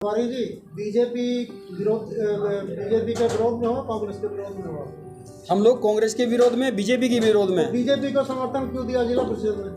Tiwari ji, BJP के विरोध में हो, कांग्रेस के विरोध में हो? हम लोग कांग्रेस के विरोध में, बीजेपी के विरोध में। बीजेपी को समर्थन क्यों दिया जिला परिषद में?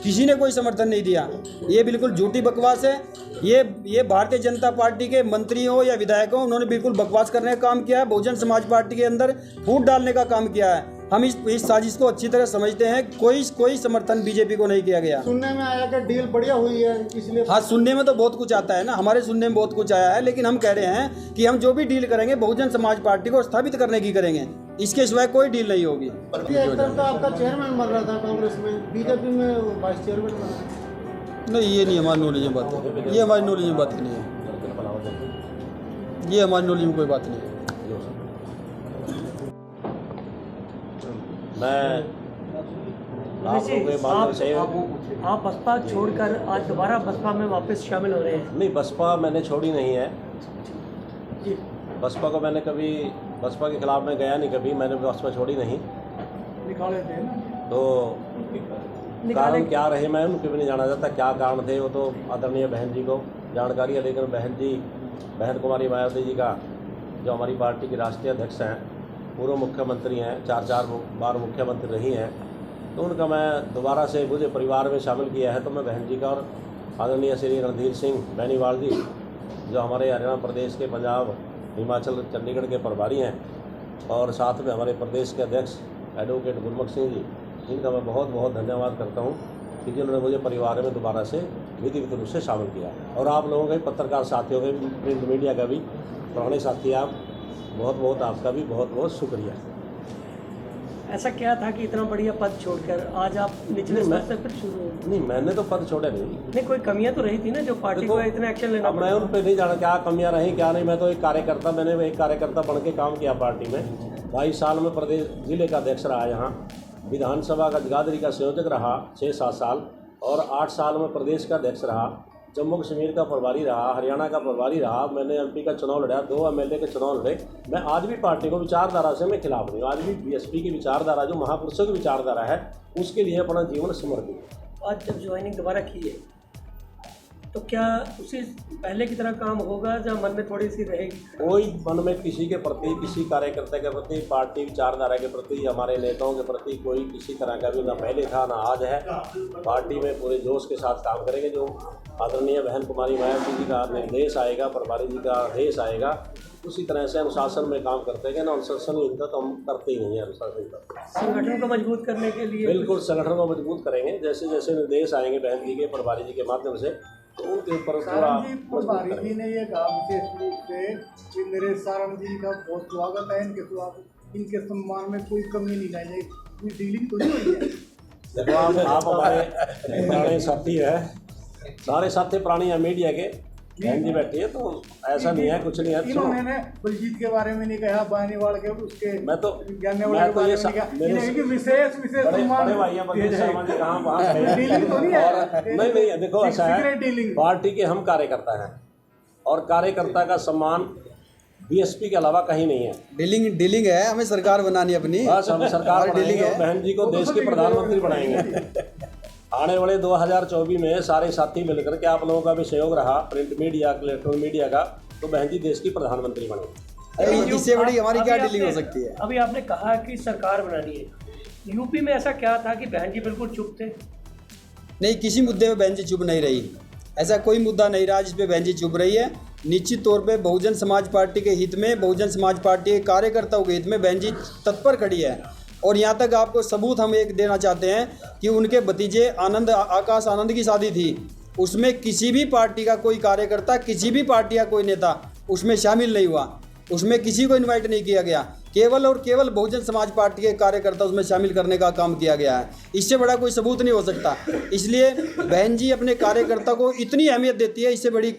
किसी ने कोई समर्थन नहीं दिया। ये बिल्कुल झूठी बकवास है। ये भारतीय जनता पार्टी के मंत्री हो या विधायक हो, उन्होंने बिल्कुल बकवास करने का काम किया है। बहुजन समाज पार्टी के अंदर फूट डालने का काम किया है। हम इस साजिश को अच्छी तरह समझते हैं। कोई समर्थन बीजेपी को नहीं किया गया। सुनने में आया कि डील बढ़िया हुई है, इसलिए। हाँ, सुनने में तो बहुत कुछ आता है ना, हमारे सुनने में बहुत कुछ आया है, लेकिन हम कह रहे हैं कि हम जो भी डील करेंगे बहुजन समाज पार्टी को स्थापित करने की करेंगे। इसके सिवाय कोई डील नहीं होगी। एक तरफ तो आपका चेयरमैन बन रहा था कांग्रेस में, बीजेपी में वाइस चेयरमैन बना। नहीं, ये नहीं हमारी नॉलेज में बात है। ये हमारी नॉलेज में बात नहीं है। ये हमारी नॉलेज में कोई बात नहीं है। मैं आप बसपा छोड़कर आज दोबारा बसपा में वापस शामिल हो रहे हैं? नहीं, बसपा मैंने छोड़ी नहीं है जी। बसपा को मैंने कभी, बसपा के खिलाफ मैं गया नहीं कभी, मैंने बसपा छोड़ी नहीं। निकाले थे ना, तो कारण क्या रहे मैं उनके भी नहीं जाना चाहता, क्या कारण थे वो तो आदरणीय बहन जी को जानकारी है। लेकिन बहन कुमारी मायावती जी का, जो हमारी पार्टी की राष्ट्रीय अध्यक्ष हैं, पूर्व मुख्यमंत्री हैं, 4 बार मुख्यमंत्री रही हैं, तो उनका मैं दोबारा से मुझे परिवार में शामिल किया है। तो मैं बहन जी का और आदरणीय श्री रणधीर सिंह बेनीवाल जी, जो हमारे हरियाणा प्रदेश के, पंजाब, हिमाचल, चंडीगढ़ के प्रभारी हैं, और साथ में हमारे प्रदेश के अध्यक्ष एडवोकेट गुरमुख सिंह जी, इनका मैं बहुत बहुत धन्यवाद करता हूँ कि जिन्होंने मुझे परिवार में दोबारा से विधिवत रूप से शामिल किया। और आप लोगों के, पत्रकार साथियों के, प्रिंट मीडिया का भी, पुराने साथी, आप बहुत बहुत, आपका भी बहुत बहुत शुक्रिया। ऐसा क्या था कि इतना बढ़िया पद छोड़कर आज आप निचले स्तर से फिर शुरू हो? नहीं, मैंने तो पद छोड़े नहीं। कोई कमियां तो रही थी ना, जो पार्टी को इतना एक्शन लेना मैं उन पर नहीं जाना क्या कमियां रही क्या नहीं। मैं तो एक कार्यकर्ता, मैंने एक कार्यकर्ता बन के काम किया पार्टी में। 22 साल में प्रदेश जिले का अध्यक्ष रहा, यहाँ विधानसभा का जगाधरी का संयोजक रहा 6-7 साल, और 8 साल में प्रदेश का अध्यक्ष रहा, जम्मू कश्मीर का प्रभारी रहा, हरियाणा का प्रभारी रहा। मैंने एमपी का चुनाव लड़ा, 2 एमएलए के चुनाव लड़े। मैं आज भी पार्टी को विचारधारा से मैं खिलाफ नहीं हूँ। आज भी बीएसपी की विचारधारा, जो महापुरुषों की विचारधारा है, उसके लिए अपना जीवन समर्पित। आज जब ज्वाइनिंग दोबारा की है, तो क्या उसी पहले की तरह काम होगा या मन में थोड़ी सी रहेगी? कोई मन में किसी के प्रति, किसी कार्यकर्ता के प्रति, पार्टी विचारधारा के प्रति, हमारे नेताओं के प्रति कोई किसी तरह का भी ना पहले था ना आज है। पार्टी में पूरे जोश के साथ काम करेंगे। जो आदरणीय बहन कुमारी मायावती जी का निर्देश आएगा, प्रभारी जी का आदेश आएगा, उसी तरह से अनुशासन में काम करते हैं ना। अनुशासनहीनता तो हम करते ही नहीं है। अनुशासनहीनता संगठन को मजबूत करने के लिए बिल्कुल संगठन को मजबूत करेंगे। जैसे जैसे निर्देश आएंगे बहन जी के, प्रभारी जी के माध्यम से, तो उनके ऊपर पूरा प्रभारी जी ने ये कहा विशेष रूप से कि मेरे सारण जी का बहुत स्वागत है, इनके सम्मान में कोई कमी नहीं लाई जाएगी। डीलिंग तो नहीं हुई है? देखो, आप हमारे पुराने साथी है, सारे साथी पुरानी है मीडिया के, बहन जी बैठी है, तो ऐसा नहीं है, कुछ नहीं है। इन्होंने बलजीत के बारे में नहीं कहा, बानीवाल के, उसके मैं तो जानने वाले के बारे में नहीं कहा। विशेष सम्मान बड़े भाई हैं कहाँ वहाँ नहीं, देखो ऐसा है, पार्टी के हम कार्यकर्ता हैं, और कार्यकर्ता का सम्मान बीएसपी के अलावा कहीं नहीं है। डीलिंग है, हमें सरकार बनानी अपनी। बस हम सरकार बनाएंगे और बहन जी को देश के प्रधानमंत्री बनाएंगे। आने वाले 2024 में सारे साथी मिलकर के, आप लोगों का भी सहयोग रहा, प्रिंट मीडिया, इलेक्ट्रॉनिक मीडिया का, तो बहन जी देश की प्रधानमंत्री बनेंगे। इससे बड़ी हमारी क्या डीलिंग हो सकती है? अभी आपने कहा कि सरकार बनानी है, यूपी में ऐसा क्या था कि बहन जी बिल्कुल चुप थे? नहीं, किसी मुद्दे पे बहन जी चुप नहीं रही। ऐसा कोई मुद्दा नहीं रहा जिस पे बहन जी चुप रही है। निश्चित तौर पे बहुजन समाज पार्टी के हित में, बहुजन समाज पार्टी के कार्यकर्ताओं के हित में बहन जी तत्पर खड़ी है। और यहाँ तक आपको सबूत हम एक देना चाहते हैं कि उनके भतीजे आकाश आनंद की शादी थी, उसमें किसी भी पार्टी का कोई कार्यकर्ता, किसी भी पार्टी का कोई नेता उसमें शामिल नहीं हुआ, उसमें किसी को इनवाइट नहीं किया गया। केवल और केवल बहुजन समाज पार्टी के कार्यकर्ता उसमें शामिल करने का काम किया गया है। इससे बड़ा कोई सबूत नहीं हो सकता। इसलिए बहन जी अपने कार्यकर्ता को इतनी अहमियत देती है, इससे बड़ी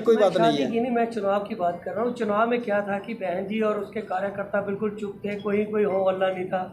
कोई बात नहीं है। मैं चुनाव की बात कर रहा हूँ। चुनाव में क्या था कि बहन जी और उसके कार्यकर्ता बिल्कुल चुप थे, कोई हो हल्ला नहीं था।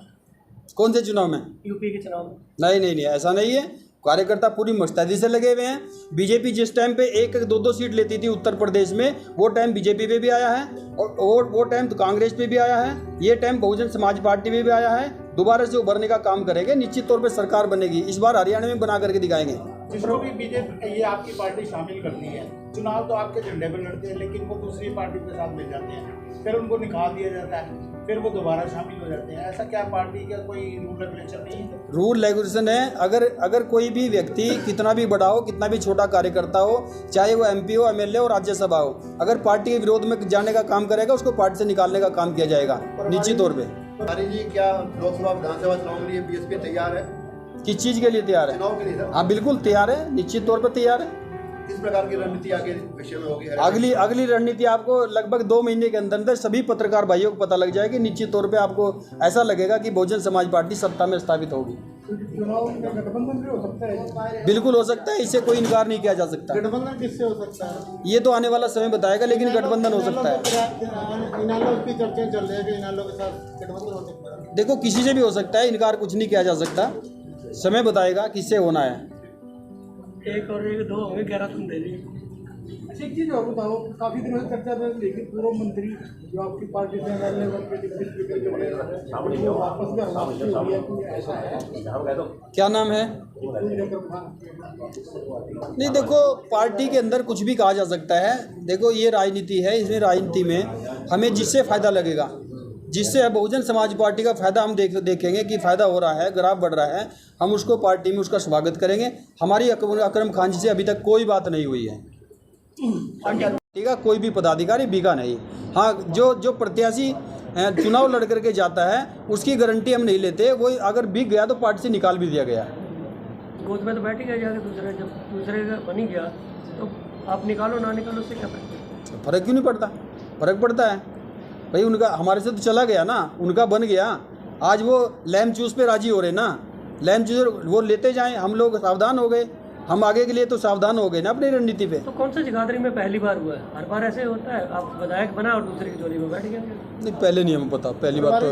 कौन से चुनाव में? यूपी के चुनाव में। नहीं, ऐसा नहीं है। कार्यकर्ता पूरी मुस्तैदी से लगे हुए हैं। बीजेपी जिस टाइम पे 1-2 सीट लेती थी उत्तर प्रदेश में, वो टाइम बीजेपी पे भी आया है, और वो टाइम तो कांग्रेस पे भी आया है, ये टाइम बहुजन समाज पार्टी पे भी आया है। दोबारा से उभरने का काम करेंगे, निश्चित तौर पे सरकार बनेगी। इस बार हरियाणा में बना करके दिखाएंगे। जिसको भी बीजेपी ये आपकी पार्टी शामिल करती है, चुनाव तो आपके झंडे पर लड़ते हैं, लेकिन वो दूसरी पार्टी के साथ मिल जाते हैं, फिर उनको निकाल दिया जाता है, फिर वो दोबारा शामिल हो जाते हैं। ऐसा क्या पार्टी का कोई रूल रेगुलेशन नहीं है? रूल रेगुलेशन है। अगर कोई भी व्यक्ति कितना भी बड़ा हो, कितना भी छोटा कार्यकर्ता हो, चाहे वो MP हो, MLA हो, राज्यसभा हो, अगर पार्टी के विरोध में जाने का काम करेगा, उसको पार्टी से निकालने का काम किया जाएगा निश्चित तौर पे। हमारी जी क्या लोकसभा विधानसभा चुनाव के लिए बीएसपी तैयार है? किस चीज़ के लिए तैयार है? चुनाव के लिए सर हाँ बिल्कुल तैयार है, निश्चित तौर पर तैयार है। किस प्रकार की रणनीति आगे विषय में होगी? अगली रणनीति आपको लगभग 2 महीने के अंदर सभी पत्रकार भाइयों को पता लग जाएगी। निश्चित तौर पे आपको ऐसा लगेगा कि बहुजन समाज पार्टी सत्ता में स्थापित होगी। चुनाव में गठबंधन भी हो सकता है? बिल्कुल हो सकता है, इससे कोई इनकार नहीं किया जा सकता। गठबंधन किससे हो सकता है? ये तो आने वाला समय बताएगा, लेकिन गठबंधन हो सकता है। इनालो की चर्चाएं चल रही है कि इनालो के साथ गठबंधन हो सकता है। देखो किसी से भी हो सकता है, इनकार कुछ नहीं किया जा सकता। समय बताएगा किससे होना है। एक और एक दो होंगे, 11 तुम दे दी। अच्छा एक चीज़ और बताओ, काफ़ी दिनों से चर्चा में लेकिन पूर्व मंत्री जो आपकी पार्टी से एमएलए बन के डिप्टी स्पीकर के बने रहते हैं, वो वापस घर वापसी हो गया, कोई ऐसा है? क्या नाम है? नहीं देखो, पार्टी के अंदर कुछ भी कहा जा सकता है। देखो ये राजनीति है, इसमें राजनीति में हमें जिससे फ़ायदा लगेगा, जिससे बहुजन समाज पार्टी का फ़ायदा हम देखेंगे कि फ़ायदा हो रहा है, ग्राफ बढ़ रहा है, हम उसको पार्टी में उसका स्वागत करेंगे। हमारी अकरम खान जी से अभी तक कोई बात नहीं हुई है। ठीक है, कोई भी पदाधिकारी बिका नहीं। हाँ, जो प्रत्याशी चुनाव लड़ करके जाता है उसकी गारंटी हम नहीं लेते। वो अगर बिक गया तो पार्टी से निकाल भी दिया गया। गोद में तो बैठ ही गया जाके दूसरे, जब दूसरे का बन ही गया तो आप निकालो ना निकालो, उससे क्या फर्क? फ़र्क क्यों नहीं पड़ता? फ़र्क पड़ता है भाई। उनका हमारे से तो चला गया ना, उनका बन गया। आज वो लैम चूस पे राजी हो रहे ना, लैम चूस वो लेते जाएं, हम लोग सावधान हो गए। हम आगे के लिए तो सावधान हो गए ना अपनी रणनीति पे। तो कौन सा जगाधरी में पहली बार हुआ है? हर बार ऐसे होता है, आप विधायक बना और दूसरे की झोली में बैठ गए? नहीं, पहले नहीं हमें पता, पहली बात तो